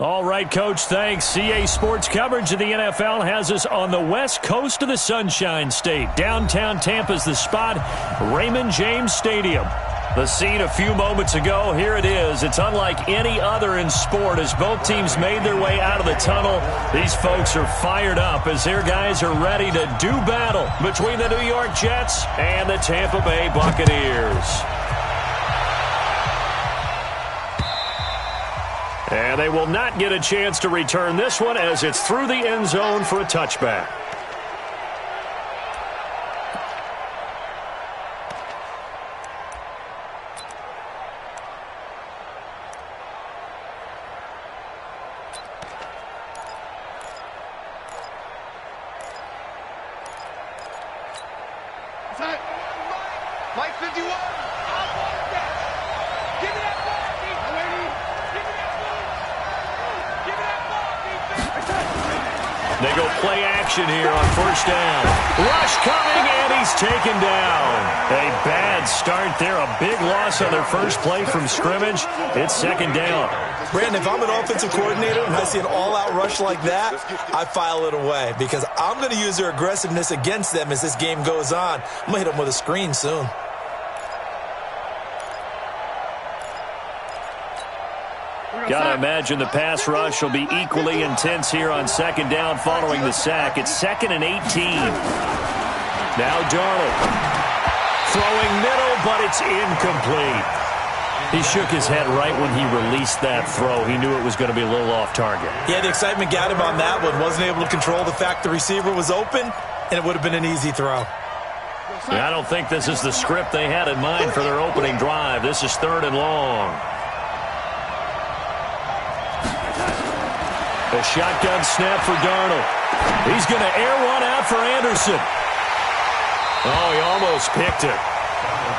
All right, Coach, thanks. CA Sports coverage of the NFL has us on the west coast of the Sunshine State. Downtown Tampa's the spot, Raymond James Stadium. The scene a few moments ago, here it is. It's unlike any other in sport as both teams made their way out of the tunnel. These folks are fired up as their guys are ready to do battle between the New York Jets and the Tampa Bay Buccaneers. And they will not get a chance to return this one as it's through the end zone for a touchback. Mike 51. Give me that ball, They go play action here on first down. Rush coming, and he's taken down. A bad start there. A big loss on their first play from scrimmage. It's second down. Brandon, if I'm an offensive coordinator and I see an all-out rush like that, I file it away because I'm going to use their aggressiveness against them as this game goes on. I'm going to hit them with a screen soon. Gotta imagine the pass rush will be equally intense here on second down following the sack. It's 2nd and 18. Now Darnold throwing middle, but it's incomplete. He shook his head right when he released that throw. He knew it was going to be a little off target. Yeah, the excitement got him on that one. Wasn't able to control the fact the receiver was open, and it would have been an easy throw. Yeah, I don't think this is the script they had in mind for their opening drive. This is 3rd and long. A shotgun snap for Darnold. He's going to air one out for Anderson. Oh, he almost picked it.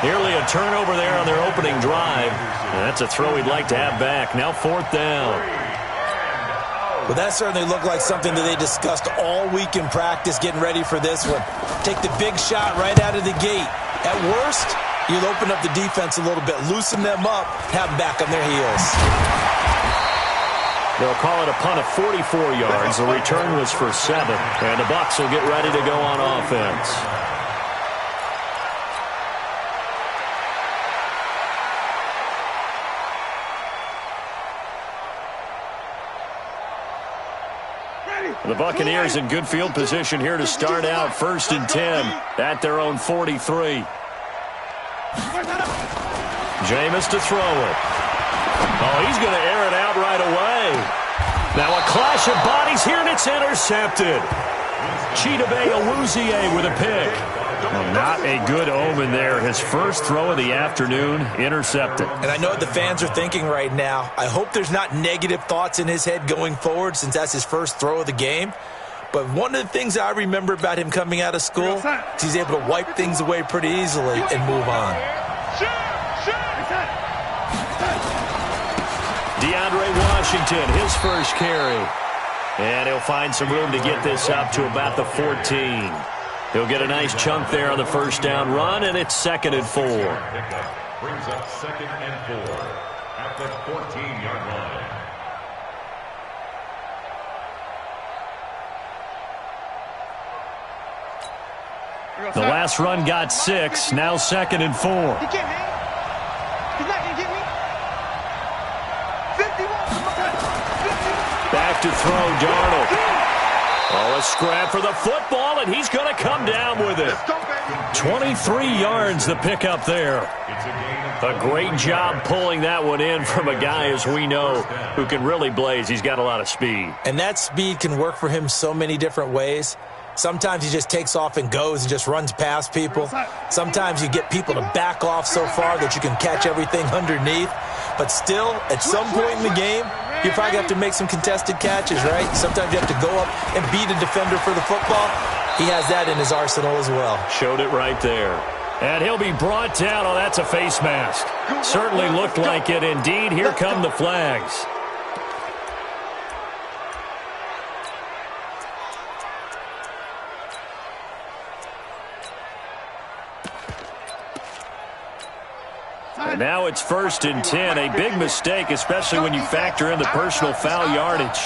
Nearly a turnover there on their opening drive. And that's a throw he'd like to have back. Now 4th down. Well, that certainly looked like something that they discussed all week in practice getting ready for this one. Take the big shot right out of the gate. At worst, you'll open up the defense a little bit, loosen them up, have them back on their heels. They'll call it a punt of 44 yards. The return was for 7. And the Bucs will get ready to go on offense. The Buccaneers in good field position here to start out 1st and 10 at their own 43. Jameis to throw it. Oh, he's going to air it out right away. Now a clash of bodies here, and it's intercepted. Chidobe Awuzie with a pick. Well, not a good omen there. His first throw of the afternoon, intercepted. And I know what the fans are thinking right now. I hope there's not negative thoughts in his head going forward since that's his first throw of the game. But one of the things I remember about him coming out of school is he's able to wipe things away pretty easily and move on. DeAndre Washington, his first carry. And he'll find some room to get this up to about the 14. He'll get a nice chunk there on the first down run, and it's 2nd and 4. Brings up 2nd and 4 at the 14-yard line. The last run got 6, now 2nd and 4. He can't hang. He's not going to get me. 51. Back to throw, Darnold. Oh, a scrap for the football, and he's going to come down with it. 23 yards the pickup there. A great job pulling that one in from a guy, as we know, who can really blaze. He's got a lot of speed. And that speed can work for him so many different ways. Sometimes he just takes off and goes and just runs past people. Sometimes you get people to back off so far that you can catch everything underneath. But still, at some point in the game, you probably have to make some contested catches, right? Sometimes you have to go up and beat a defender for the football. He has that in his arsenal as well. Showed it right there. And he'll be brought down. Oh, that's a face mask. Certainly looked like it. Indeed, here come the flags. Now it's 1st and 10. A big mistake, especially when you factor in the personal foul yardage.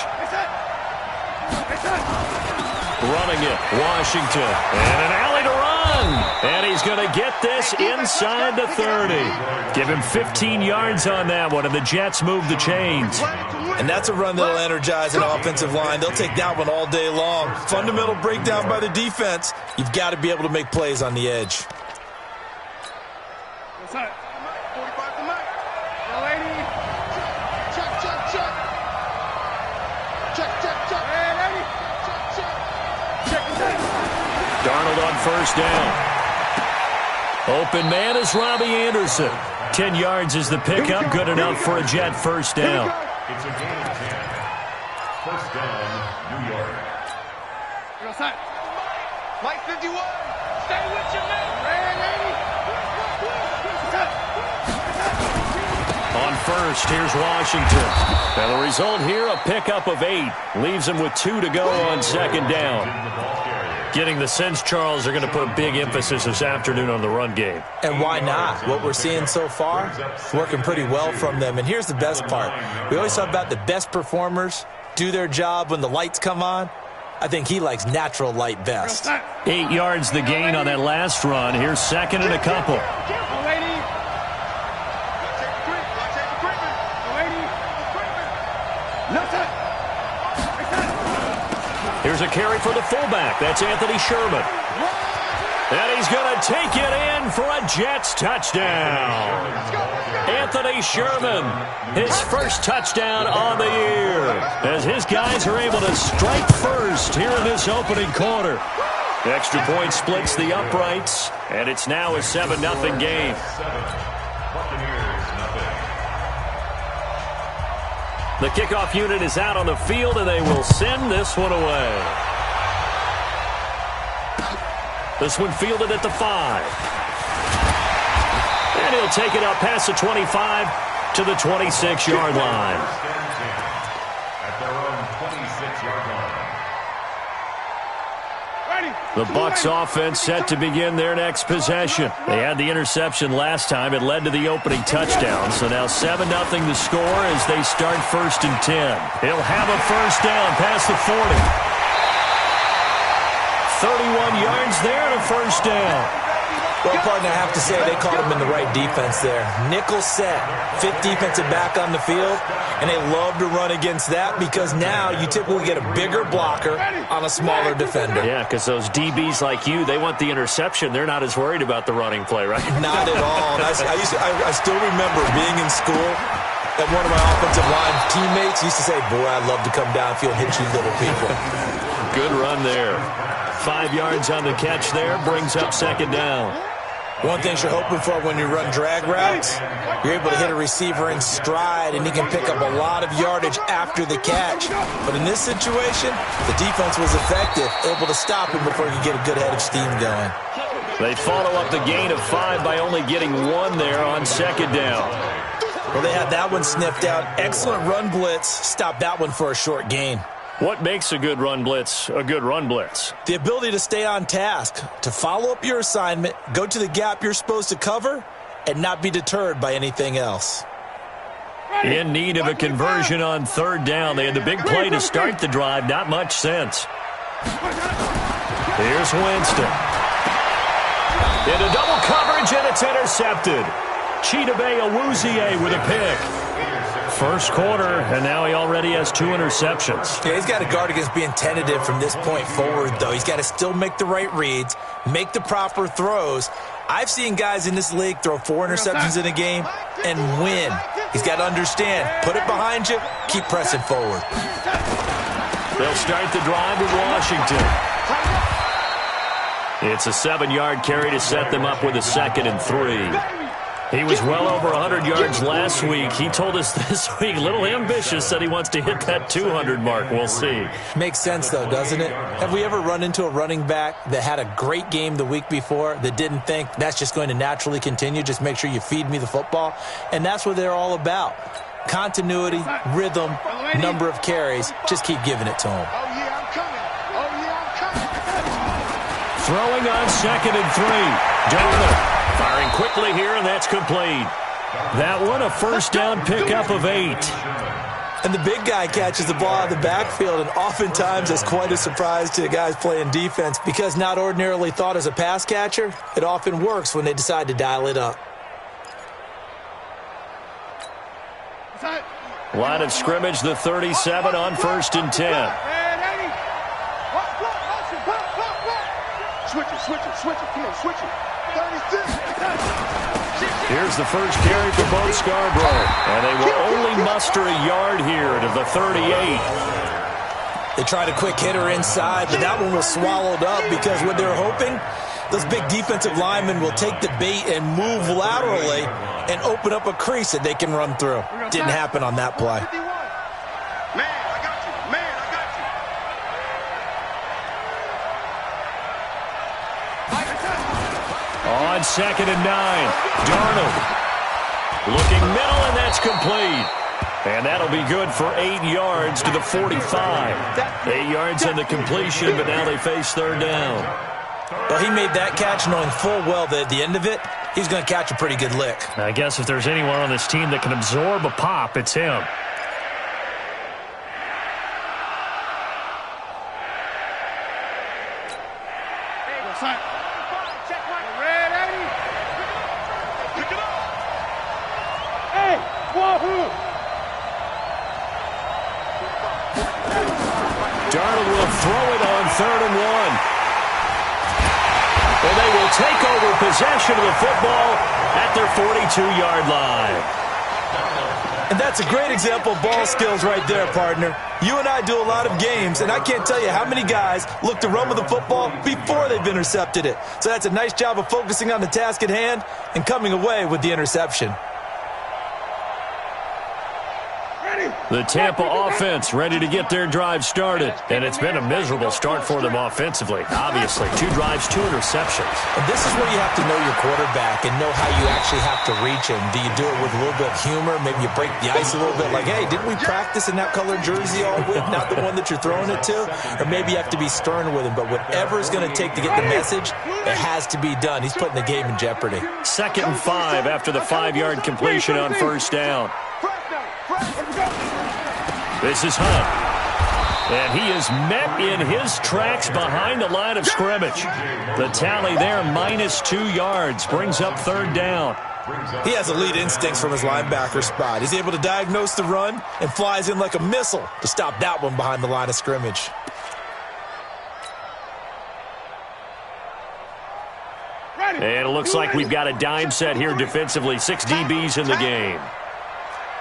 Running it, Washington. And an alley to run. And he's going to get this inside the 30. Give him 15 yards on that one, and the Jets move the chains. And that's a run that'll energize an offensive line. They'll take that one all day long. Fundamental breakdown by the defense. You've got to be able to make plays on the edge. Darnold on 1st down. Open man is Robbie Anderson. 10 yards is the pickup. Good enough for a Jet 1st down. It's a gain of 10. 1st down, New York. Mike 51. Stay with your man. On 1st, here's Washington. And the result here, a pickup of 8. Leaves him with 2 to go on 2nd down. Getting the sense, Charles, are going to put big emphasis this afternoon on the run game. And why not? What we're seeing so far, working pretty well from them. And here's the best part. We always talk about the best performers do their job when the lights come on. I think he likes natural light best. 8 yards the gain on that last run. Here's 2nd and a couple. Here's a carry for the fullback. That's Anthony Sherman. And he's going to take it in for a Jets touchdown. Anthony Sherman, his 1st touchdown on the year, as his guys are able to strike first here in this opening quarter. Extra point splits the uprights, and it's now a 7-0 game. The kickoff unit is out on the field, and they will send this one away. This one fielded at the 5. And he'll take it up past the 25 to the 26-yard line. At their own 26-yard line. The Bucs offense set to begin their next possession. They had the interception last time. It led to the opening touchdown. So now 7-0 the score as they start 1st and 10. He'll have a 1st down past the 40. 31 yards there to 1st down. Well, partner, I have to say they caught him in the right defense there. Nickel set, 5th defensive back on the field, and they love to run against that because now you typically get a bigger blocker on a smaller defender. Yeah, because those DBs like you, they want the interception. They're not as worried about the running play, right? Not at all. And I still remember being in school, and one of my offensive line teammates used to say, boy, I'd love to come downfield and hit you little people. Good run there. 5 yards on the catch there, brings up 2nd down. One thing you're hoping for when you run drag routes, you're able to hit a receiver in stride, and he can pick up a lot of yardage after the catch. But in this situation, the defense was effective, able to stop him before he could get a good head of steam going. They follow up the gain of 5 by only getting 1 there on 2nd down. Well, they had that one sniffed out. Excellent run blitz. Stopped that one for a short gain. What makes a good run blitz a good run blitz? The ability to stay on task, to follow up your assignment, go to the gap you're supposed to cover, and not be deterred by anything else. In need of a conversion on 3rd down. They had the big play to start the drive. Not much sense. Here's Winston. Into double coverage, and it's intercepted. Chidobe Awuzie with a pick. 1st quarter, and now he already has 2 interceptions. Yeah, he's got to guard against being tentative from this point forward, though. He's got to still make the right reads, make the proper throws. I've seen guys in this league throw 4 interceptions in a game and win. He's got to understand, put it behind you, keep pressing forward. They'll start the drive with Washington. It's a 7-yard carry to set them up with a 2nd and 3. He was well over 100 yards last week. He told us this week, a little ambitious, that he wants to hit that 200 mark. We'll see. Makes sense, though, doesn't it? Have we ever run into a running back that had a great game the week before that didn't think that's just going to naturally continue? Just make sure you feed me the football. And that's what they're all about. Continuity, rhythm, number of carries. Just keep giving it to him. Oh, yeah, I'm coming. Oh, yeah, I'm coming. Throwing on 2nd and 3. Darnold firing quickly here, and that's complete. That one a first down pickup of 8. And the big guy catches the ball out of the backfield, and oftentimes that's quite a surprise to the guys playing defense because not ordinarily thought as a pass catcher, it often works when they decide to dial it up. Line of scrimmage, the 37 on 1st and 10. Switch it. Come on, switch it. 36. Here's the first carry for both Scarborough. And they will only muster a yard here to the 38. They tried a quick hitter inside, but that one was swallowed up because what they're hoping, those big defensive linemen will take the bait and move laterally and open up a crease that they can run through. Didn't happen on that play. On 2nd and 9, Darnold looking middle, and that's complete. And that'll be good for 8 yards to the 45. 8 yards on the completion, but now they face 3rd down. Well, he made that catch knowing full well that at the end of it, he's going to catch a pretty good lick. I guess if there's anyone on this team that can absorb a pop, it's him. Darnold will throw it on 3rd and 1. And they will take over possession of the football at their 42-yard line. And that's a great example of ball skills right there, partner. You and I do a lot of games, and I can't tell you how many guys look to run with the football before they've intercepted it. So that's a nice job of focusing on the task at hand and coming away with the interception. The Tampa offense ready to get their drive started. And it's been a miserable start for them offensively. Obviously, 2 drives, 2 interceptions. And this is where you have to know your quarterback and know how you actually have to reach him. Do you do it with a little bit of humor? Maybe you break the ice a little bit like, hey, didn't we practice in that colored jersey all week? Not the one that you're throwing it to? Or maybe you have to be stern with him. But whatever it's going to take to get the message, it has to be done. He's putting the game in jeopardy. 2nd and 5 after the 5-yard completion on 1st down. This is Hunt. And he is met in his tracks behind the line of scrimmage. The tally there, -2 yards, brings up 3rd down. He has elite instincts from his linebacker spot. He's able to diagnose the run and flies in like a missile to stop that one behind the line of scrimmage. And it looks like we've got a dime set here defensively. 6 DBs in the game.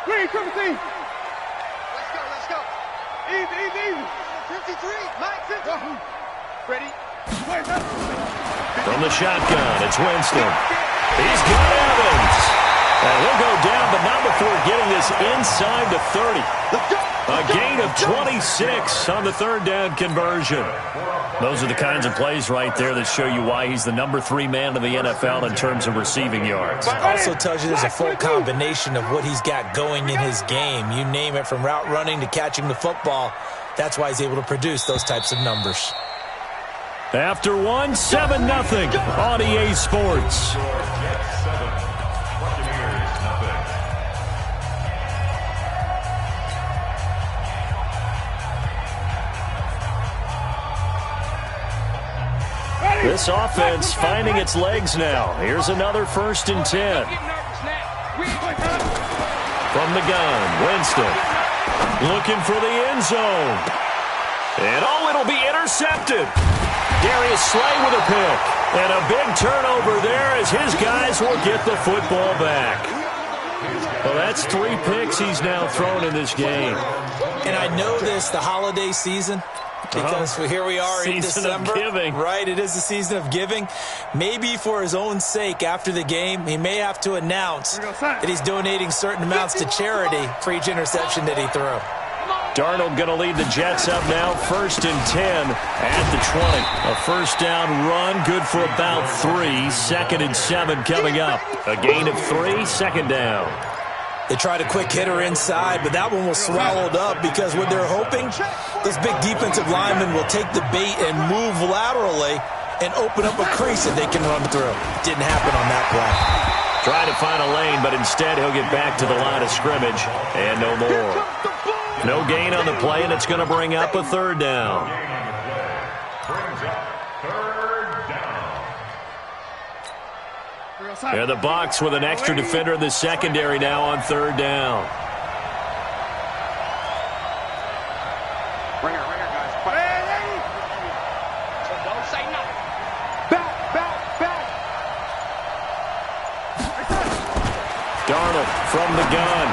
Let's go. Easy. 53, Mike, 50. Ready? From the shotgun, it's Winston. He's got Evans. And he'll go down, but not before getting this inside the 30. A gain of 26 on the 3rd down conversion. Those are the kinds of plays right there that show you why he's the number 3 man in the NFL in terms of receiving yards. Also tells you there's a full combination of what he's got going in his game. You name it, from route running to catching the football. That's why he's able to produce those types of numbers. After 1, 7-0 on EA Sports. This offense finding its legs now. Here's another 1st and 10. From the gun, Winston looking for the end zone. And it'll be intercepted. Darius Slay with a pick. And a big turnover there as his guys will get the football back. Well, that's 3 picks he's now thrown in this game. And I know this, the holiday season, because here we are in December. Season of giving. Right, it is the season of giving. Maybe for his own sake after the game, he may have to announce that he's donating certain amounts to charity for each interception that he threw. Darnold going to lead the Jets up now, 1st and 10 at the 20. A 1st down run, good for about 3. 2nd and 7 coming up. A gain of 3, 2nd down. They tried a quick hitter inside, but that one was swallowed up because what they're hoping, those big defensive linemen will take the bait and move laterally and open up a crease that they can run through. Didn't happen on that play. Trying to find a lane, but instead he'll get back to the line of scrimmage and no more. No gain on the play, and it's going to bring up a third down. And the Bucs with an extra defender in the secondary now on third down. Ringer, guys. So don't say nothing. Back. Darnold from the gun.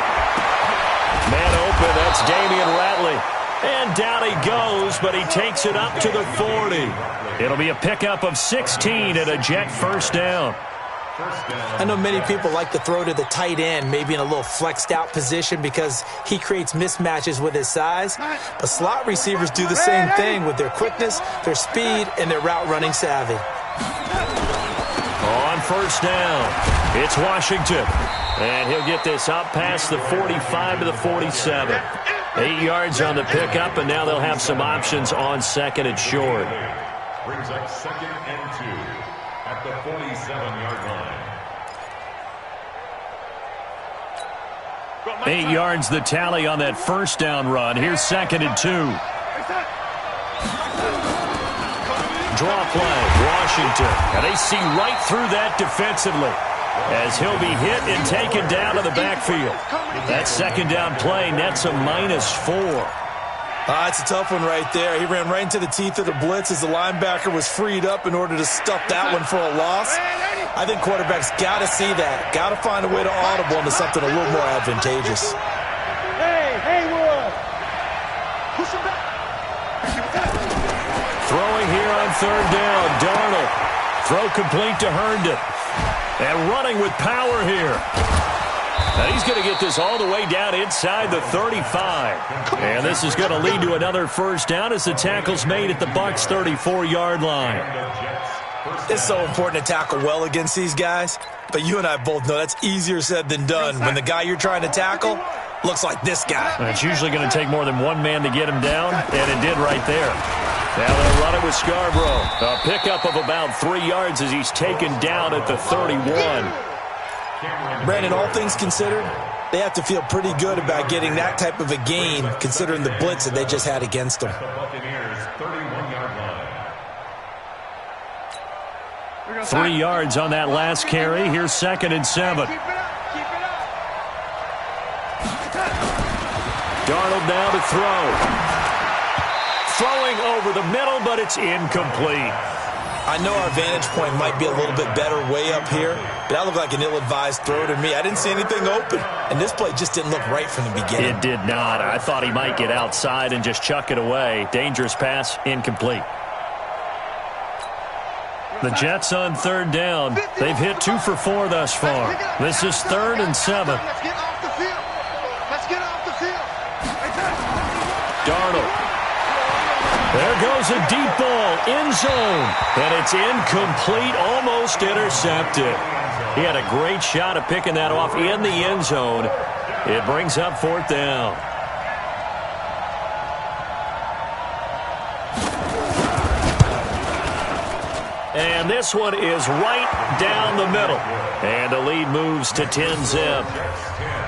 Man open, that's Damian Ratley. And down he goes, but he takes it up to the 40. It'll be a pickup of 16 and a Jet first down. I know many people like to throw to the tight end, maybe in a little flexed out position because he creates mismatches with his size. But slot receivers do the same thing with their quickness, their speed, and their route running savvy. On first down, it's Washington. And he'll get this up past the 45 to the 47. 8 yards on the pickup, and now they'll have some options on second and short. Brings up 2nd and 2 at the 47-yard line. 8 yards the tally on that first down run. Here's 2nd and 2. Draw play, Washington. And they see right through that defensively as he'll be hit and taken down to the backfield. That second down play nets a -4. It's a tough one right there. He ran right into the teeth of the blitz as the linebacker was freed up in order to stuff that one for a loss. I think quarterbacks got to see that. Got to find a way to audible into something a little more advantageous. Hey, Wood. Push him back. Throwing here on third down, Darnold. Throw complete to Herndon. And running with power here. Now he's going to get this all the way down inside the 35. And this is going to lead to another first down as the tackle's made at the Bucs' 34-yard line. It's so important to tackle well against these guys, but you and I both know that's easier said than done when the guy you're trying to tackle looks like this guy. And it's usually going to take more than one man to get him down, and it did right there. Now they'll run it with Scarborough. A pickup of about 3 yards as he's taken down at the 31. Brandon, all things considered, they have to feel pretty good about getting that type of a gain considering the blitz that they just had against them. 3 yards on that last carry. Here's 2nd and 7. Darnold now to throw. Throwing over the middle, but it's incomplete. I know our vantage point might be a little bit better way up here, but that looked like an ill-advised throw to me. I didn't see anything open, and this play just didn't look right from the beginning. It did not. I thought he might get outside and just chuck it away. Dangerous pass, incomplete. The Jets on third down. They've hit 2 for 4 thus far. This is 3rd and 7. Let's get off the field. Darnold. There goes a deep ball, end zone, and it's incomplete, almost intercepted. He had a great shot at picking that off in the end zone. It brings up 4th down. And this one is right down the middle. And the lead moves to 10-zip.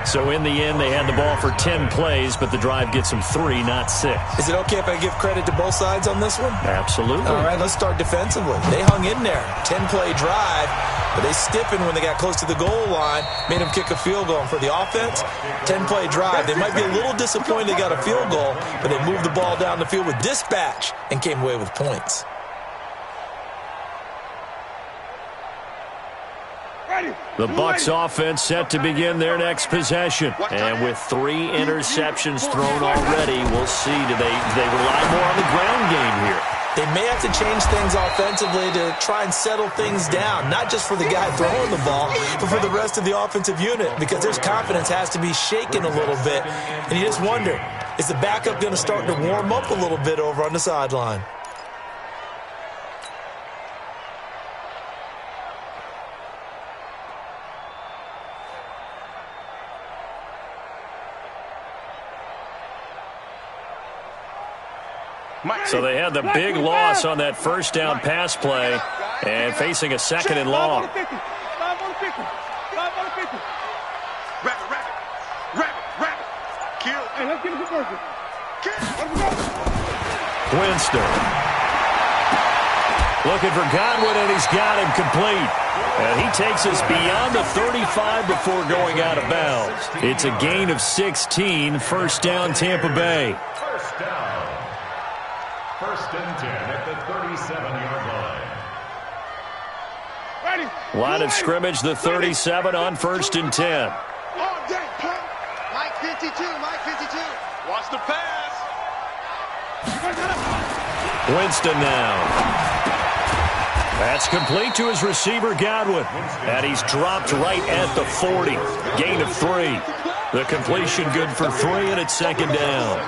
So in the end, they had the ball for 10 plays, but the drive gets them 3, not 6. Is it okay if I give credit to both sides on this one? Absolutely. All right, let's start defensively. They hung in there. 10-play drive, but they stiffened when they got close to the goal line, made them kick a field goal. And for the offense, 10-play drive. They might be a little disappointed they got a field goal, but they moved the ball down the field with dispatch and came away with points. The Bucs offense set to begin their next possession. And with 3 interceptions thrown already, we'll see. Do they rely more on the ground game here? They may have to change things offensively to try and settle things down, not just for the guy throwing the ball, but for the rest of the offensive unit, because their confidence has to be shaken a little bit. And you just wonder, is the backup going to start to warm up a little bit over on the sideline? So they had the big loss on that first down pass play and facing a 2nd and long. Rabbit. Kill. Hey, let's get it to person. Winston. Looking for Godwin, and he's got him complete. And he takes us beyond the 35 before going out of bounds. It's a gain of 16. First down, Tampa Bay. First down. First and 10 at the 37-yard line. Ready. Line of scrimmage, the 37 on first and 10. All day, play. Mike 52. Watch the pass. Winston now. That's complete to his receiver, Godwin. And he's dropped right at the 40. Gain of 3. The completion good for 3, and it's second down.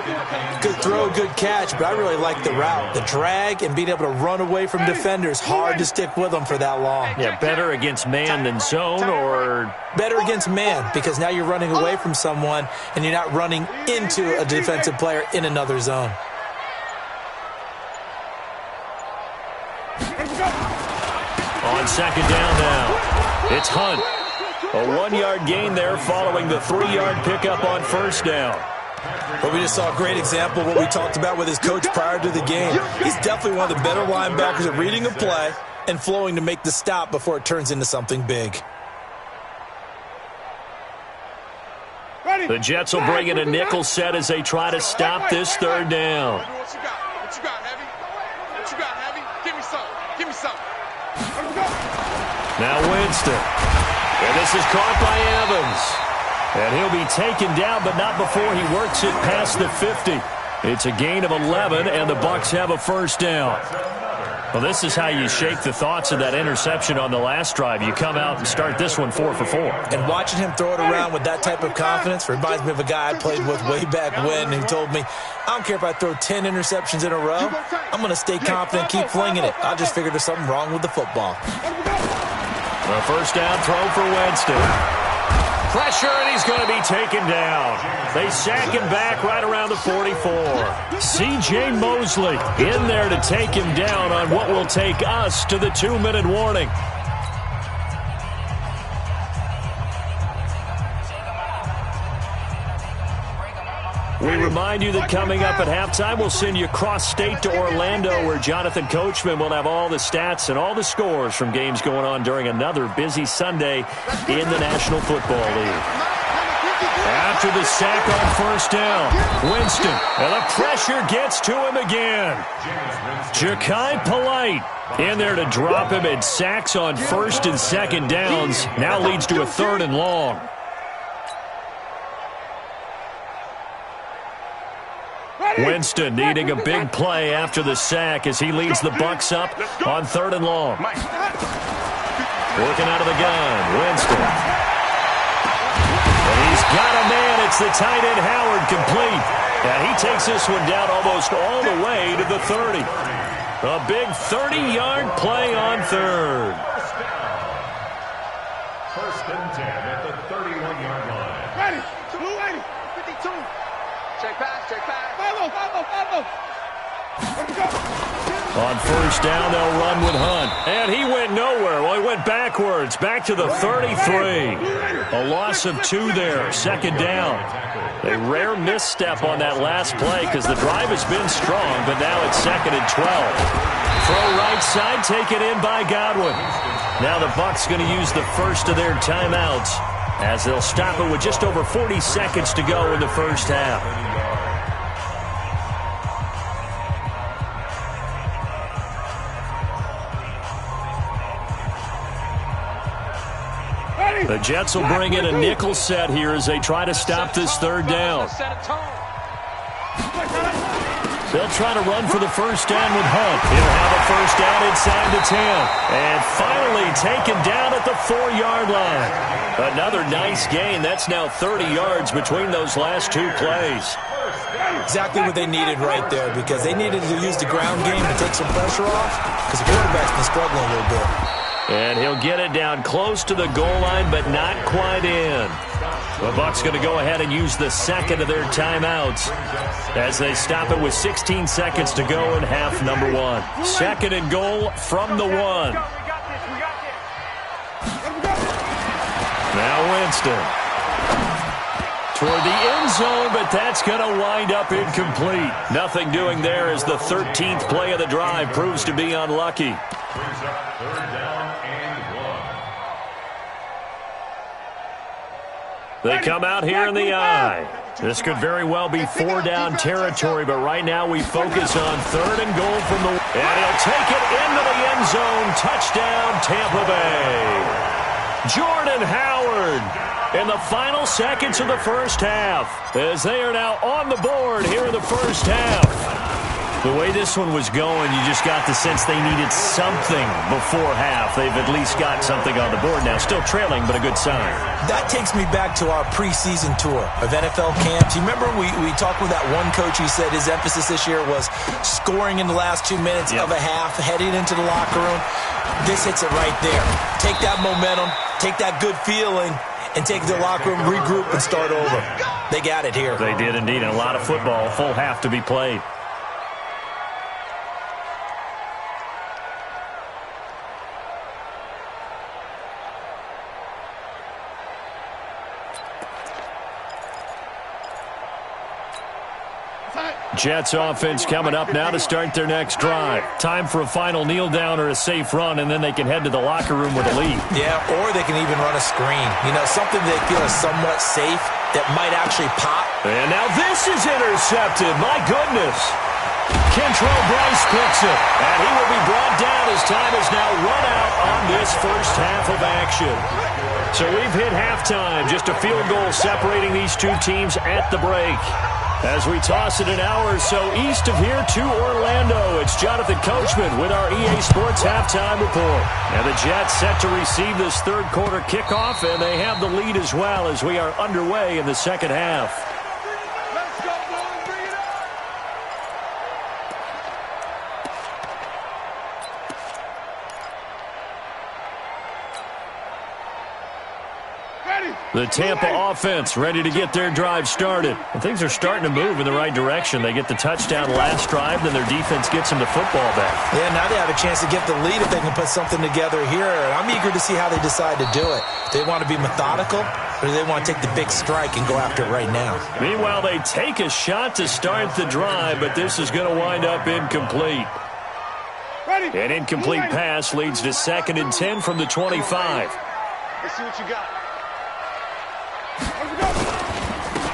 Good throw, good catch, but I really like the route. The drag and being able to run away from defenders, hard to stick with them for that long. Yeah, better against man than zone, or better against man, because now you're running away from someone and you're not running into a defensive player in another zone. On second down now, it's Hunt. A 1-yard gain there following the 3-yard pickup on first down. But we just saw a great example of what we talked about with his coach prior to the game. He's definitely one of the better linebackers at reading a play and flowing to make the stop before it turns into something big. The Jets will bring in a nickel set as they try to stop this third down. What you got, Heavy? Give me some. Now Winston. And this is caught by Evans. And he'll be taken down, but not before he works it past the 50. It's a gain of 11, and the Bucs have a first down. Well, this is how you shake the thoughts of that interception on the last drive. You come out and start this one 4 for 4. And watching him throw it around with that type of confidence reminds me of a guy I played with way back when who told me, I don't care if I throw 10 interceptions in a row. I'm going to stay confident, keep flinging it. I just figured there's something wrong with the football. A first down throw for Winston. Pressure, and he's going to be taken down. They sack him back right around the 44. C.J. Mosley in there to take him down on what will take us to the 2-minute warning. We remind you that coming up at halftime, we'll send you cross-state to Orlando, where Jonathan Coachman will have all the stats and all the scores from games going on during another busy Sunday in the National Football League. After the sack on first down, Winston, and the pressure gets to him again. Ja'Kai Polite in there to drop him, and sacks on first and second downs. Now leads to a 3rd and long. Winston needing a big play after the sack as he leads the Bucs up on 3rd and long. Working out of the gun, Winston. And he's got a man. It's the tight end Howard, complete. And he takes this one down almost all the way to the 30. A big 30-yard play on 3rd. First and 10 at the 31-yard line. Ready. 280. 52. Check pass. Follow. On first down, they'll run with Hunt. And he went nowhere. Well, he went backwards, back to the 33. A loss of 2 there, second down. A rare misstep on that last play because the drive has been strong, but now it's 2nd and 12. Throw right side, taken in by Godwin. Now the Bucs going to use the first of their timeouts as they'll stop it with just over 40 seconds to go in the first half. The Jets will bring in a nickel set here as they try to stop this third down. They'll try to run for the first down with Hunt. He'll have a first down inside the 10. And finally taken down at the 4-yard line. Another nice gain. That's now 30 yards between those last 2 plays. Exactly what they needed right there, because they needed to use the ground game to take some pressure off because the quarterback's been struggling a little bit. And he'll get it down close to the goal line, but not quite in. The Bucs going to go ahead and use the second of their timeouts as they stop it with 16 seconds to go in half number 1. 2nd and goal from the 1. Now Winston. Toward the end zone, but that's going to wind up incomplete. Nothing doing there as the 13th play of the drive proves to be unlucky. Brings up 3rd down and 1. They come out here in the eye. This could very well be 4-down territory, but right now we focus on 3rd and goal from the... And he'll take it into the end zone. Touchdown, Tampa Bay. Jordan Howard in the final seconds of the first half, as they are now on the board here in the first half. The way this one was going, you just got the sense they needed something before half. They've at least got something on the board now. Still trailing, but a good sign. That takes me back to our preseason tour of NFL camps. You remember we talked with that one coach who said his emphasis this year was scoring in the last 2 minutes of a half, heading into the locker room. This hits it right there. Take that momentum, take that good feeling, and take the locker room, regroup, and start over. They got it here. They did indeed, and a lot of football, full half to be played. Jets offense coming up now to start their next drive. Time for a final kneel down or a safe run, and then they can head to the locker room with a lead. Yeah, or they can even run a screen. You know, something they feel is somewhat safe that might actually pop. And now this is intercepted. My goodness. Kentrell Bryce picks it, and he will be brought down as time is now run out on this first half of action. So we've hit halftime. Just a field goal separating these two teams at the break. As we toss it an hour or so east of here to Orlando, it's Jonathan Coachman with our EA Sports Halftime Report. And the Jets set to receive this third quarter kickoff, and they have the lead as well as we are underway in the second half. Let's go, boys. Bring it up. The Tampa offense ready to get their drive started. And things are starting to move in the right direction. They get the touchdown last drive, then their defense gets them the football back. Yeah, now they have a chance to get the lead if they can put something together here. And I'm eager to see how they decide to do it. Do they want to be methodical, or do they want to take the big strike and go after it right now? Meanwhile, they take a shot to start the drive, but this is going to wind up incomplete. An incomplete pass leads to 2nd and 10 from the 25. Let's see what you got.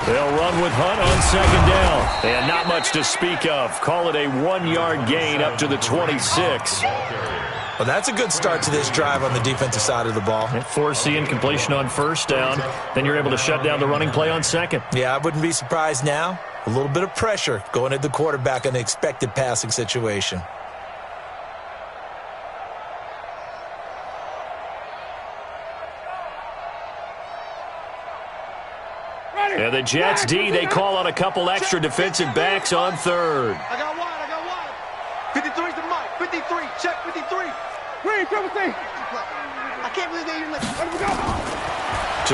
They'll run with Hunt on 2nd down. And not much to speak of. Call it a 1-yard gain up to the 26. Well, that's a good start to this drive on the defensive side of the ball. Force the incompletion on 1st down. Then you're able to shut down the running play on 2nd. Yeah, I wouldn't be surprised now. A little bit of pressure going at the quarterback in the expected passing situation. And the Jets D, they call on a couple extra defensive backs on 3rd. I got wide. 53's the mic. 53. Check 53. Green, triple C. I can't believe they didn't let you.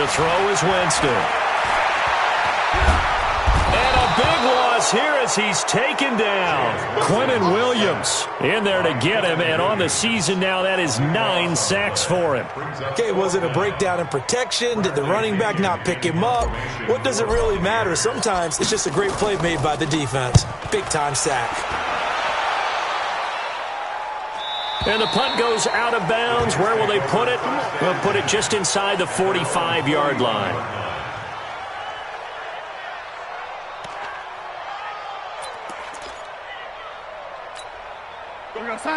To throw is Winston. And a big loss here as he's taken down. Quinnen Williams in there to get him, and on the season now, that is 9 sacks for him. Okay, was it a breakdown in protection? Did the running back not pick him up? What does it really matter? Sometimes it's just a great play made by the defense. Big-time sack. And the punt goes out of bounds. Where will they put it? They'll put it just inside the 45-yard line.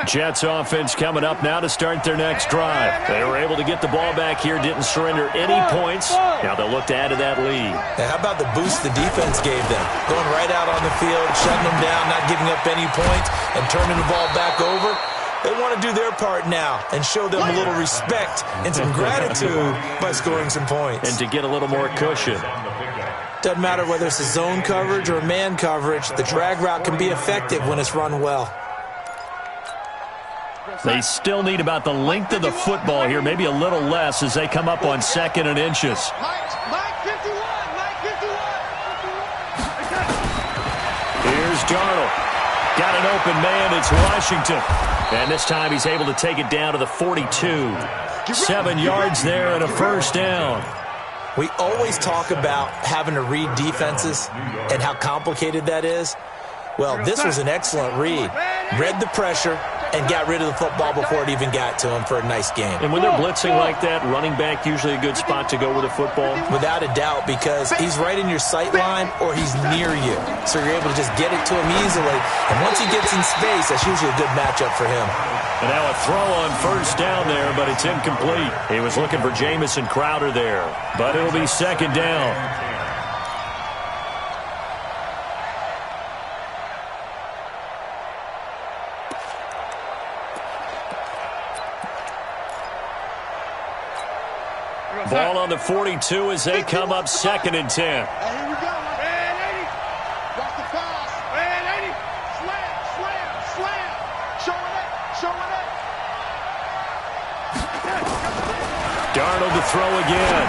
Jets offense coming up now to start their next drive. They were able to get the ball back here, didn't surrender any points. Now they'll look to add to that lead. Now, how about the boost the defense gave them? Going right out on the field, shutting them down, not giving up any points, and turning the ball back over. They want to do their part now and show them a little respect and some gratitude by scoring some points. And to get a little more cushion. Doesn't matter whether it's a zone coverage or man coverage, the drag route can be effective when it's run well. They still need about the length of the football here, maybe a little less as they come up on 2nd and inches. Mike 51. Here's Darnold. Got an open man. It's Washington. And this time he's able to take it down to the 42. 7 yards there and a first down. We always talk about having to read defenses and how complicated that is. Well, this was an excellent read. Read the pressure and got rid of the football before it even got to him for a nice game. And when they're blitzing like that, running back usually a good spot to go with a football? Without a doubt, because he's right in your sight line or he's near you. So you're able to just get it to him easily. And once he gets in space, that's usually a good matchup for him. And now a throw on first down there, but it's incomplete. He was looking for Jamison Crowder there, but it'll be second down. Ball on the 42 as they come up 2nd and 10. Hey, here we go. Man 80. Watch the pass. Man 80. Slam, slam, slam. Showing it, showing it. Darnold to throw again.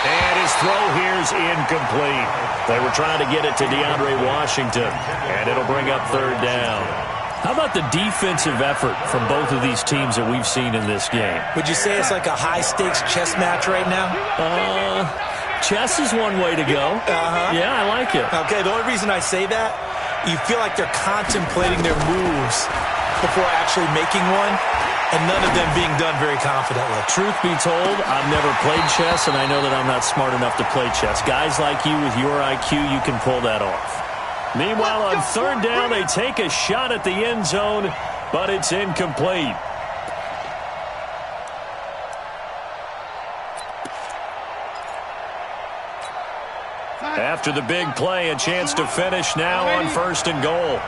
And his throw here's incomplete. They were trying to get it to DeAndre Washington, and it'll bring up 3rd down. How about the defensive effort from both of these teams that we've seen in this game? Would you say it's like a high-stakes chess match right now? Chess is one way to go. Yeah, I like it. Okay, the only reason I say that, you feel like they're contemplating their moves before actually making one, and none of them being done very confidently. Truth be told, I've never played chess, and I know that I'm not smart enough to play chess. Guys like you with your IQ, you can pull that off. Meanwhile, on 3rd down, they take a shot at the end zone, but it's incomplete. After the big play, a chance to finish now on 1st and goal.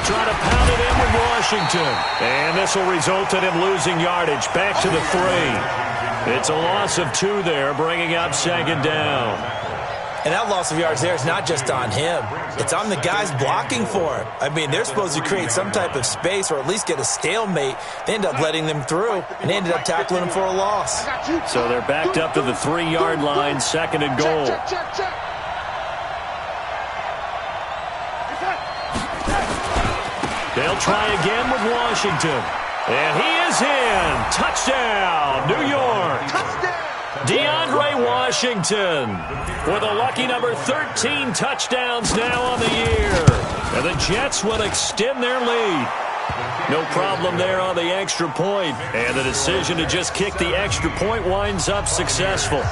Try to pound it in with Washington. And this will result in him losing yardage back to the 3. It's a loss of 2 there, bringing up 2nd down. And that loss of yards there is not just on him. It's on the guys blocking for him. I mean, they're supposed to create some type of space or at least get a stalemate. They end up letting them through, and they ended up tackling him for a loss. So they're backed up to the 3-yard line, 2nd and goal. They'll try again with Washington. And he is in. Touchdown, New York. DeAndre Washington with a lucky number 13 touchdowns now on the year. And the Jets will extend their lead. No problem there on the extra point. And the decision to just kick the extra point winds up successful.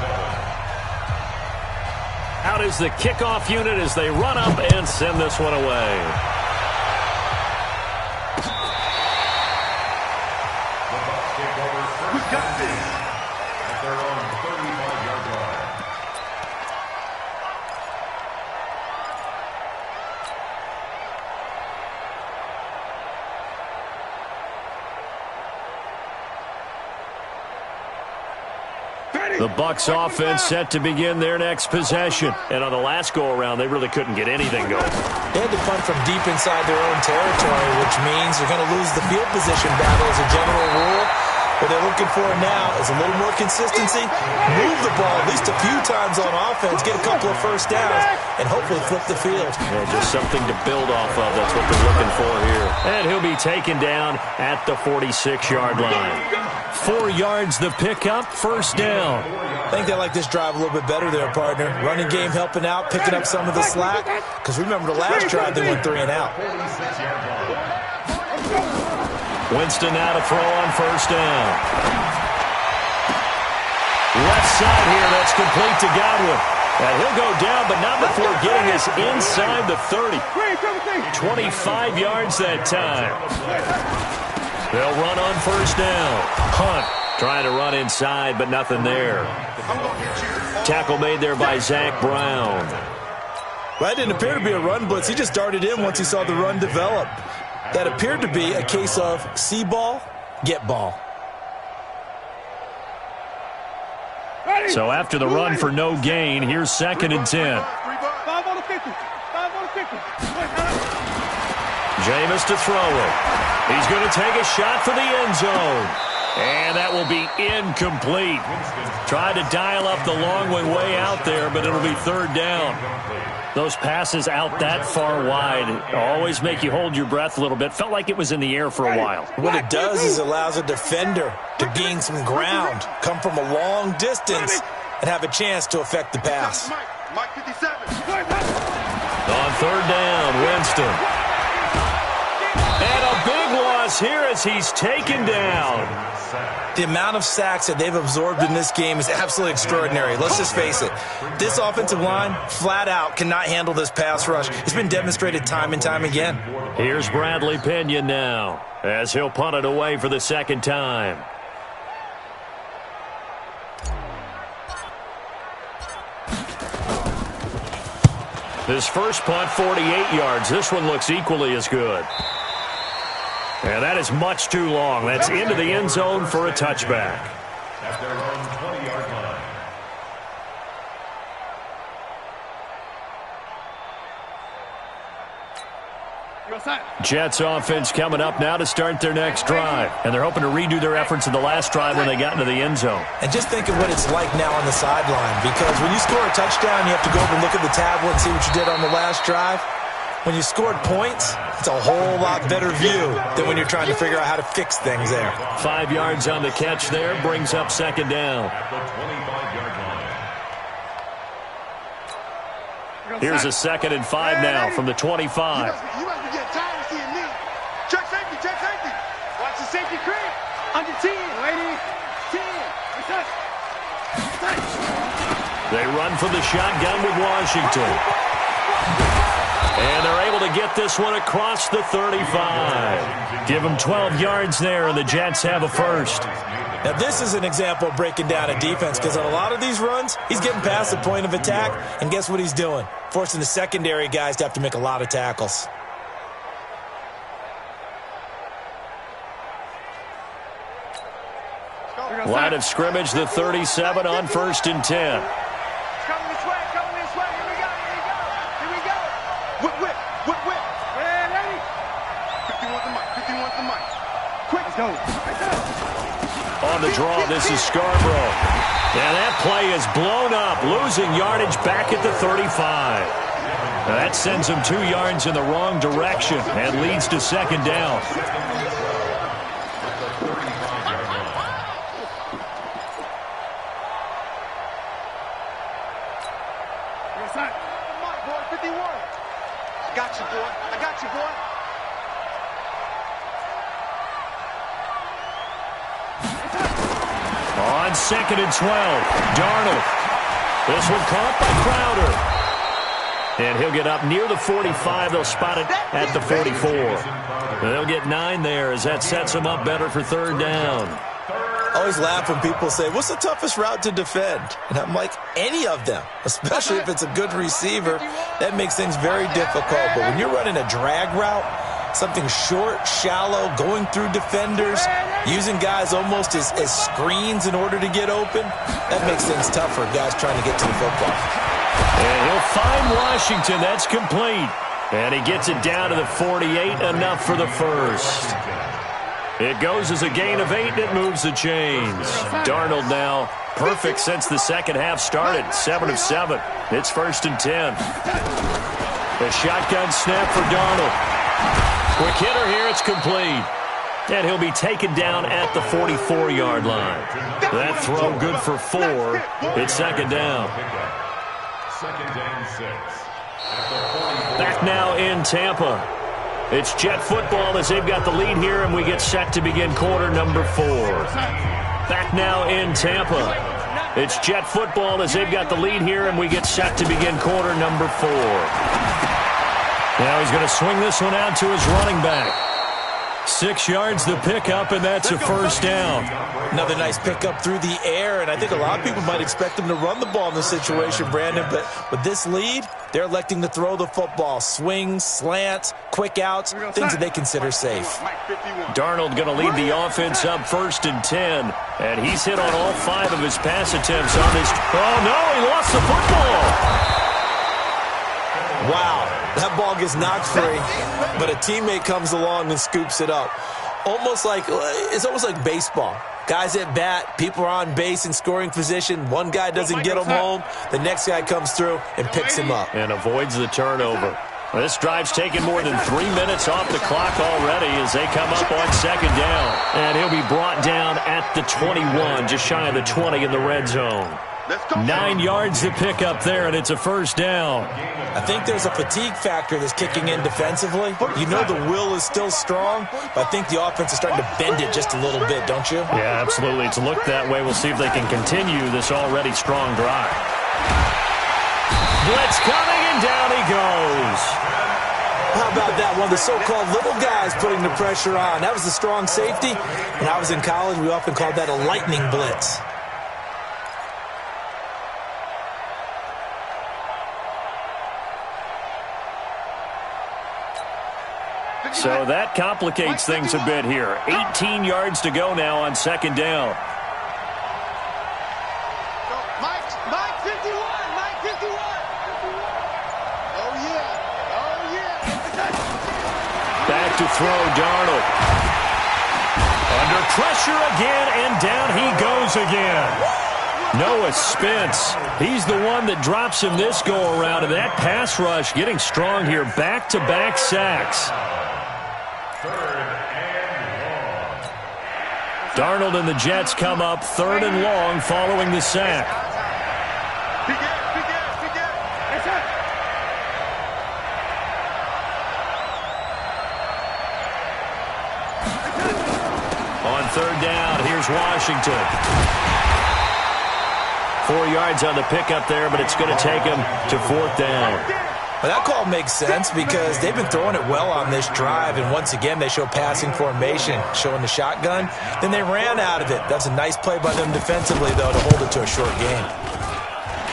Out is the kickoff unit as they run up and send this one away. The Bucs offense set to begin their next possession. And on the last go-around, they really couldn't get anything going. They had to punt from deep inside their own territory, which means they're going to lose the field position battle as a general rule. What they're looking for now is a little more consistency, move the ball at least a few times on offense, get a couple of first downs, and hopefully flip the field. Yeah, just something to build off of. That's what they're looking for here. And he'll be taken down at the 46-yard line. 4 yards the pickup, 1st down. I think they like this drive a little bit better there, partner. Running game helping out, picking up some of the slack. Because remember the last drive, they went 3 and out. Winston now to throw on 1st down. Left side here, that's complete to Godwin. And he'll go down, but not before getting us inside the 30. 25 yards that time. They'll run on 1st down. Hunt trying to run inside, but nothing there. Tackle made there by Zach Brown. Well, that didn't appear to be a run blitz. He just darted in once he saw the run develop. That appeared to be a case of see ball, get ball. So after the run for no gain, here's 2nd and 10. 5 on the 50. 5 on the 50. Jameis to throw it. He's going to take a shot for the end zone. And that will be incomplete. Tried to dial up the long one way out there, but it'll be third down. Those passes out that far wide always make you hold your breath a little bit. Felt like it was in the air for a while. What it does is it allows a defender to gain some ground, come from a long distance, and have a chance to affect the pass. Mike 57. On third down, Winston. And a big loss here as he's taken down. The amount of sacks that they've absorbed in this game is absolutely extraordinary. Let's just face it. This offensive line, flat out, cannot handle this pass rush. It's been demonstrated time and time again. Here's Bradley Pinion now as he'll punt it away for the second time. This first punt, 48 yards. This one looks equally as good. And that is much too long. That's into the end zone for a touchback. At their own 20-yard line. Jets offense coming up now to start their next drive. And they're hoping to redo their efforts in the last drive when they got into the end zone. And just think of what it's like now on the sideline. Because when you score a touchdown, you have to go over and look at the tablet and see what you did on the last drive. When you scored points, it's a whole lot better view than when you're trying to figure out how to fix things there. 5 yards on the catch there, brings up second down. At the 25-yard line. Here's a 2nd and 5 now from the 25. You must be getting tired of seeing me. Check safety, check safety. Watch the safety creep. Under 10, lady. 10. They run from the shotgun with Washington. And they're able to get this one across the 35. Give them 12 yards there, and the Jets have a first. Now, this is an example of breaking down a defense, because on a lot of these runs, he's getting past the point of attack, and guess what he's doing? Forcing the secondary guys to have to make a lot of tackles. Line of scrimmage, the 37 on 1st and 10. Coming this way, coming this way. Here we go, here we go. Here we go. Whip, whip, whip, whip. Hey, lady. 51 the mic, 51 the mic. Quick, let's go. On the draw, this is Scarborough. And that play is blown up, losing yardage back at the 35. Now that sends him 2 yards in the wrong direction and leads to second down. Got you, boy. I got you, boy. On 2nd and 12, Darnold. This one caught by Crowder. And he'll get up near the 45. They'll spot it at the 44. They'll get 9 there as that sets them up better for third down. I always laugh when people say, what's the toughest route to defend? And I'm like, any of them, especially if it's a good receiver. That makes things very difficult. But when you're running a drag route, something short, shallow, going through defenders, using guys almost as screens in order to get open, that makes things tough for guys trying to get to the football. And he'll find Washington. That's complete. And he gets it down to the 48, enough for the first. It goes as a gain of 8, and it moves the chains. Darnold now perfect since the second half started. 7 of 7. It's 1st and 10. The shotgun snap for Darnold. Quick hitter here. It's complete. And he'll be taken down at the 44-yard line. That throw good for 4. It's second down. 2nd and 6. Back now in Tampa. It's Jet football as they've got the lead here, and we get set to begin quarter number 4. Back now in Tampa. It's Jet football as they've got the lead here, and we get set to begin quarter number 4. Now he's going to swing this one out to his running back. 6 yards the pickup, and that's a first down. Another nice pickup through the air, and I think a lot of people might expect him to run the ball in this situation, Brandon, but with this lead, they're electing to throw the football. Swings, slants, quick outs, things that they consider safe. Darnold going to lead the offense up 1st and 10, and he's hit on all 5 of his pass attempts on this. Oh, no, he lost the football. Wow, that ball gets knocked free, but a teammate comes along and scoops it up. It's almost like baseball. Guys at bat, people are on base in scoring position. One guy doesn't get him home. The next guy comes through and picks him up. And avoids the turnover. This drive's taken more than 3 minutes off the clock already as they come up on second down. And he'll be brought down at the 21, just shy of the 20 in the red zone. 9 yards to pick up there, and it's a first down. I think there's a fatigue factor that's kicking in defensively. You know the will is still strong, but I think the offense is starting to bend it just a little bit, don't you? Yeah, absolutely. It's looked that way. We'll see if they can continue this already strong drive. Blitz coming, and down he goes. How about that? One of the so-called little guys putting the pressure on. That was the strong safety. When I was in college, we often called that a lightning blitz. So that complicates things a bit here. 18 yards to go now on second down. Mike 51. Mike 51. Oh, yeah. Oh, yeah. Back to throw, Darnold. Under pressure again, and down he goes again. Noah Spence, he's the one that drops him this go-around, and that pass rush getting strong here. Back-to-back sacks. Darnold and the Jets come up 3rd and long following the sack. On 3rd down, here's Washington. 4 yards on the pickup there, but it's going to take him to 4th down. Well, that call makes sense because they've been throwing it well on this drive, and once again they show passing formation, showing the shotgun. Then they ran out of it. That's a nice play by them defensively, though, to hold it to a short game.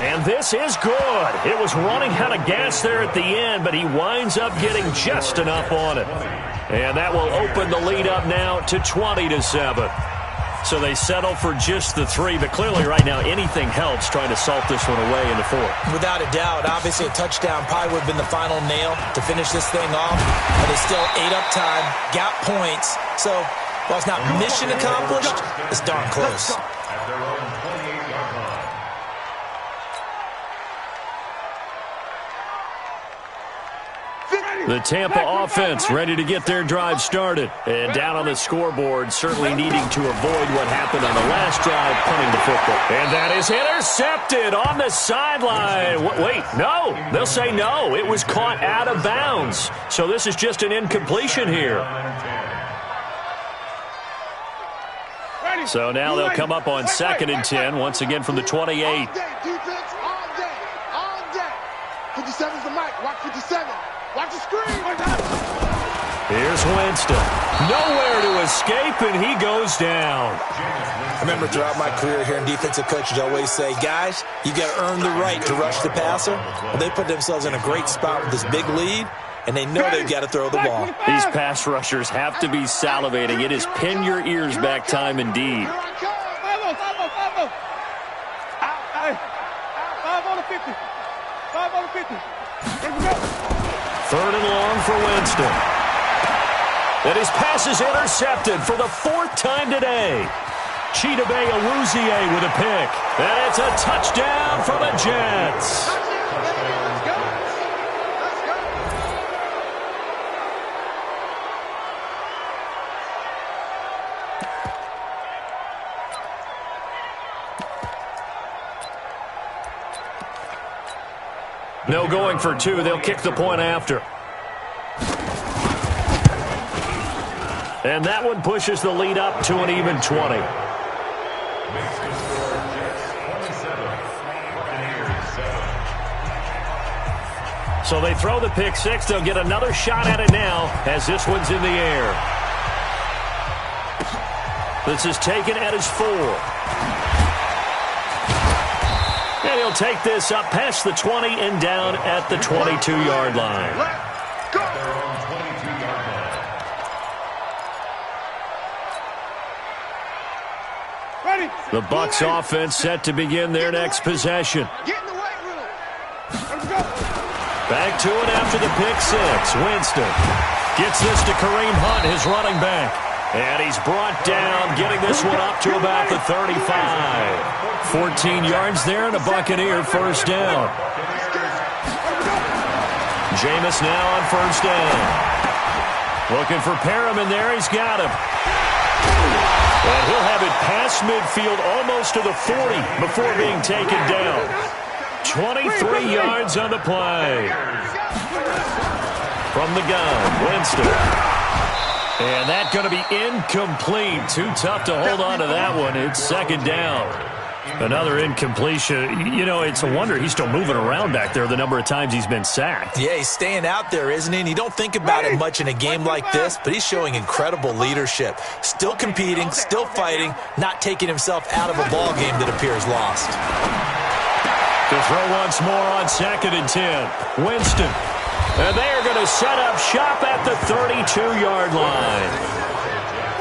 And this is good. It was running out of gas there at the end, but he winds up getting just enough on it. And that will open the lead up now to 20-7. So they settle for just the 3, but clearly right now anything helps trying to salt this one away in the 4th. Without a doubt, obviously a touchdown probably would have been the final nail to finish this thing off, but they still ate up time, got points. So while it's not mission accomplished, it's darn close. At their own 28-yard line. The Tampa offense ready to get their drive started. And down on the scoreboard, certainly needing to avoid what happened on the last drive, punting the football. And that is intercepted on the sideline. Wait, no. They'll say no. It was caught out of bounds. So this is just an incompletion here. So now they'll come up on 2nd and 10, once again from the 28. All day, defense, all day, all day. 57's the mic. Watch 57. Watch the screen. Here's Winston. Nowhere to escape, and he goes down. I remember throughout my career hearing defensive coaches always say, guys, you got to earn the right to rush the passer. Well, they put themselves in a great spot with this big lead, and they know they've got to throw the ball. These pass rushers have to be salivating. It is pin your ears back time indeed. 5 on the 50. 5 on the 50. Here we go. 3rd and long for Winston. And his pass is intercepted for the 4th time today. Chidobe Awuzie with a pick. And it's a touchdown for the Jets. Let's go. No going for 2. They'll kick the point after. And that one pushes the lead up to an even 20. So they throw the pick 6. They'll get another shot at it now as this one's in the air. This is taken at his 4. And he'll take this up past the 20 and down at the 22-yard line. Let's go. Ready. The Bucs offense set to begin their next possession. Get in the weight room. Let's go. Back to it after the pick 6. Winston gets this to Kareem Hunt, his running back. And he's brought down, getting this one up to about the 35. 14 yards there and a Buccaneer first down. Jameis now on first down. Looking for Perriman there. He's got him. And he'll have it past midfield almost to the 40 before being taken down. 23 yards on the play. From the gun, Winston. And that's going to be incomplete. Too tough to hold on to that one. It's second down. Another incompletion. You know, it's a wonder he's still moving around back there the number of times he's been sacked. Yeah, he's staying out there, isn't he? And you don't think about it much in a game like this, but he's showing incredible leadership. Still competing, still fighting, not taking himself out of a ball game that appears lost. To throw once more on 2nd and 10. Winston. And they are going to set up shop at the 32-yard line.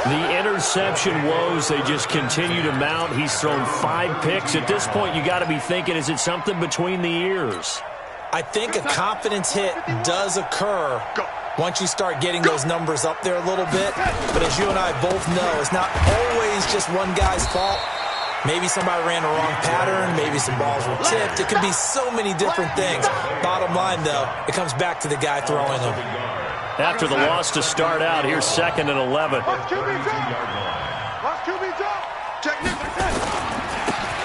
The interception woes, they just continue to mount. He's thrown 5 picks. At this point, you got to be thinking, is it something between the ears? I think a confidence hit does occur once you start getting those numbers up there a little bit. But as you and I both know, it's not always just one guy's fault. Maybe somebody ran a wrong pattern. Maybe some balls were tipped. It could be so many different things. Bottom line, though, it comes back to the guy throwing them. After the loss to start out, here's 2nd and 11.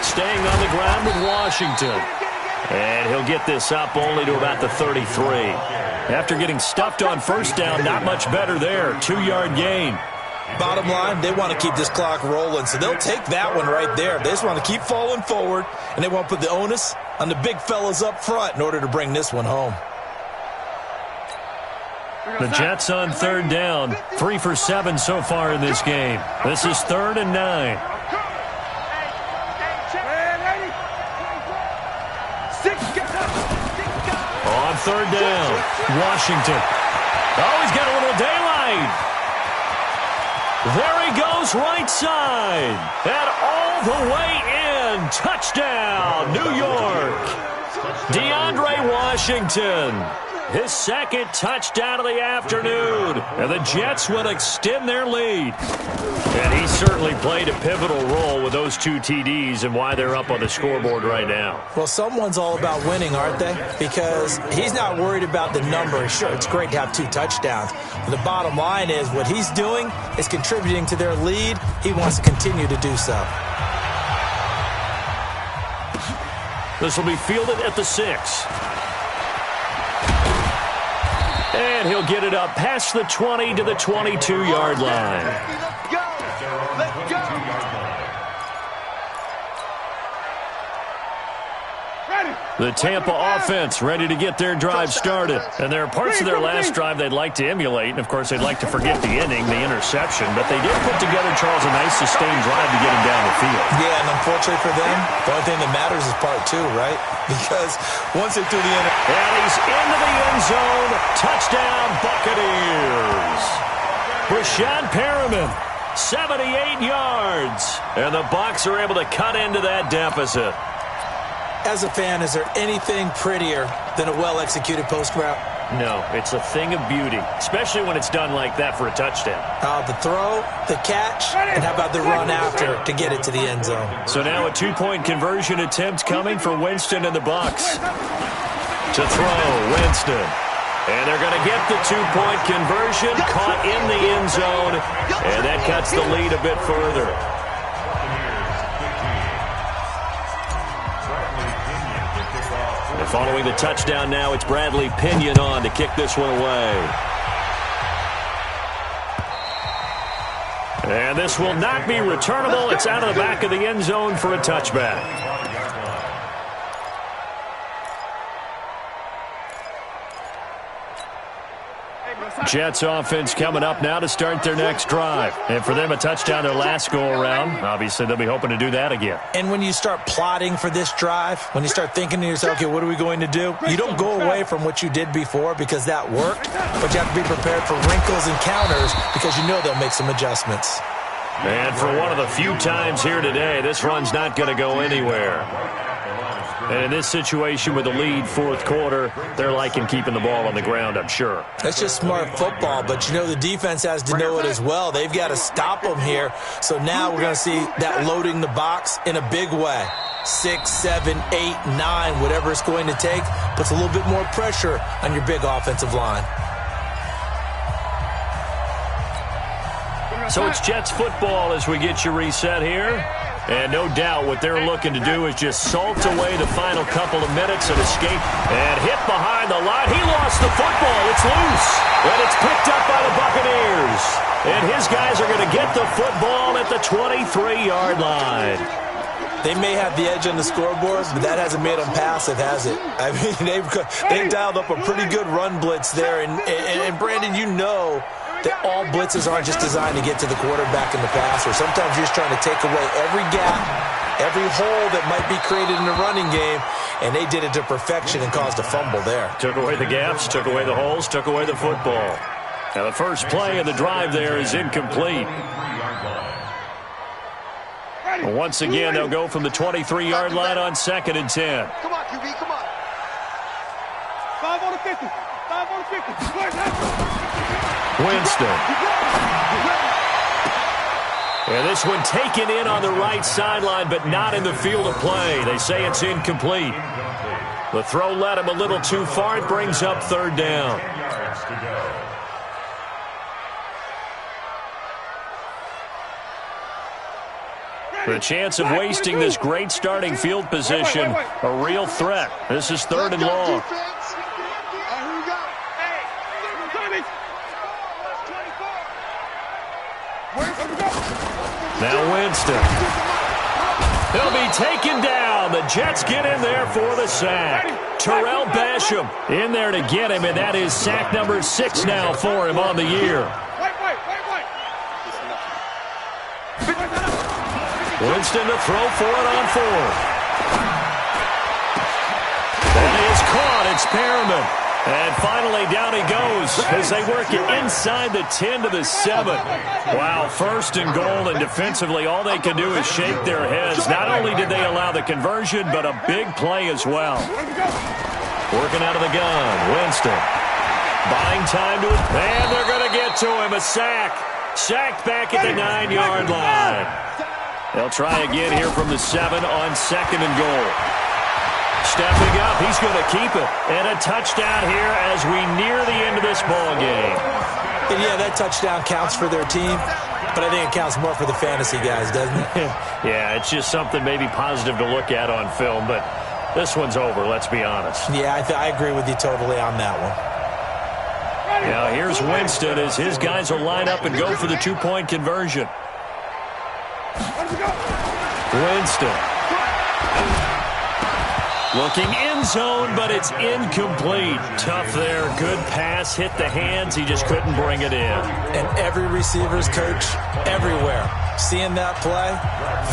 Staying on the ground with Washington. And he'll get this up only to about the 33. After getting stuffed on first down, not much better there. 2-yard gain. Bottom line, they want to keep this clock rolling, so they'll take that one right there. They just want to keep falling forward, and they want to put the onus on the big fellas up front in order to bring this one home. The Jets on 3rd down. 3 for 7 so far in this game. This is 3rd and 9. On 3rd down, Washington. Oh, he's got a little daylight. There he goes right side. And all the way in. Touchdown, New York. DeAndre Washington. His 2nd touchdown of the afternoon. And the Jets will extend their lead. And he certainly played a pivotal role with those 2 TDs and why they're up on the scoreboard right now. Well, someone's all about winning, aren't they? Because he's not worried about the number. Sure, it's great to have 2 touchdowns. But the bottom line is what he's doing is contributing to their lead. He wants to continue to do so. This will be fielded at the 6. And he'll get it up past the 20 to the 22-yard line. Let's go! Let's go! The Tampa offense ready to get their drive started. And there are parts of their last drive they'd like to emulate. And, of course, they'd like to forget the inning, the interception. But they did put together, Charles, a nice sustained drive to get him down the field. Yeah, and unfortunately for them, the only thing that matters is part 2, right? Because once they threw the end... And he's into the end zone. Touchdown, Buccaneers. Brashad Perriman, 78 yards. And the Bucs are able to cut into that deficit. As a fan, is there anything prettier than a well-executed post route? No, it's a thing of beauty, especially when it's done like that for a touchdown. The throw, the catch, and how about the run after to get it to the end zone? So now a 2-point conversion attempt coming for Winston and the Bucs. To throw, Winston. And they're going to get the 2-point conversion, caught in the end zone, and that cuts the lead a bit further. And following the touchdown now, it's Bradley Pinion on to kick this one away. And this will not be returnable. It's out of the back of the end zone for a touchback. Jets offense coming up now to start their next drive. And for them, a touchdown their last go-around. Obviously, they'll be hoping to do that again. And when you start plotting for this drive, when you start thinking to yourself, okay, what are we going to do? You don't go away from what you did before because that worked, but you have to be prepared for wrinkles and counters because you know they'll make some adjustments. And for one of the few times here today, this run's not going to go anywhere. And in this situation with the lead, fourth quarter, they're liking keeping the ball on the ground, I'm sure. That's just smart football, but you know the defense has to know it as well. They've got to stop them here. So now we're going to see that loading the box in a big way. 6, 7, 8, 9, whatever it's going to take, puts a little bit more pressure on your big offensive line. So it's Jets football as we get you reset here. And no doubt what they're looking to do is just salt away the final couple of minutes and escape. And hit behind the line. He lost the football. It's loose. And it's picked up by the Buccaneers. And his guys are going to get the football at the 23-yard line. They may have the edge on the scoreboard, but that hasn't made them passive, has it? I mean, they've dialed up a pretty good run blitz there. And Brandon, you know that all blitzes aren't just designed to get to the quarterback in the passer. Sometimes you're just trying to take away every gap, every hole that might be created in the running game, and they did it to perfection and caused a fumble there. Took away the gaps, took away the holes, took away the football. Now the first play of the drive there is incomplete. Once again, they'll go from the 23-yard line on 2nd and 10. Come on, QB, come on. 5 on the 50. 5 on the 50. Winston. And this one taken in on the right sideline, but not in the field of play. They say it's incomplete. The throw led him a little too far. It brings up 3rd down. The chance of wasting this great starting field position, a real threat. This is 3rd and long. Now Winston. He'll be taken down. The Jets get in there for the sack. Terrell Basham in there to get him, and that is sack number 6 now for him on the year. Winston to throw for it on 4th. That is caught. It's Perriman. And finally, down he goes as they work it inside the 10 to the 7. Wow, 1st and goal, and defensively, all they can do is shake their heads. Not only did they allow the conversion, but a big play as well. Working out of the gun, Winston. Buying time to it, and they're going to get to him. A sack. Sacked back at the 9-yard line. They'll try again here from the 7 on 2nd and goal. Stepping up, he's going to keep it. And a touchdown here as we near the end of this ball game. And yeah, that touchdown counts for their team, but I think it counts more for the fantasy guys, doesn't it? Yeah, it's just something maybe positive to look at on film, but this one's over, let's be honest. Yeah, I agree with you totally on that one. Now here's Winston as his guys will line up and go for the 2-point conversion. Winston. Looking end zone, but it's incomplete. Tough there. Good pass. Hit the hands. He just couldn't bring it in. And every receiver's coach everywhere. Seeing that play,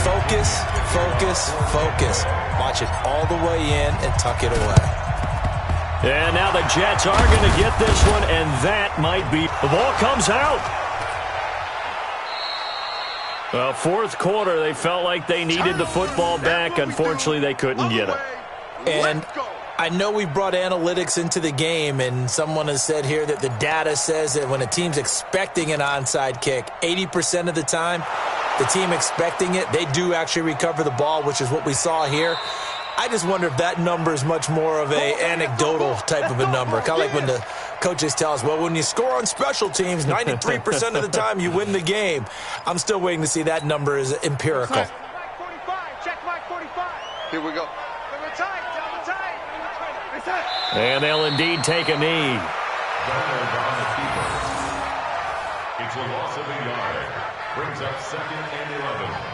focus, focus, focus. Watch it all the way in and tuck it away. And now the Jets are going to get this one, and that might be. The ball comes out. Well, 4th quarter, they felt like they needed the football back. Unfortunately, they couldn't get it. And I know we brought analytics into the game, and someone has said here that the data says that when a team's expecting an onside kick, 80% of the time, the team expecting it, they do actually recover the ball, which is what we saw here. I just wonder if that number is much more of a anecdotal type of a number. Kind of like when the coaches tell us, well, when you score on special teams, 93% of the time you win the game. I'm still waiting to see that number is empirical. Check mark 45. Here we go. And they'll indeed take a knee. It's a loss of a yard. Brings up 2nd and 11.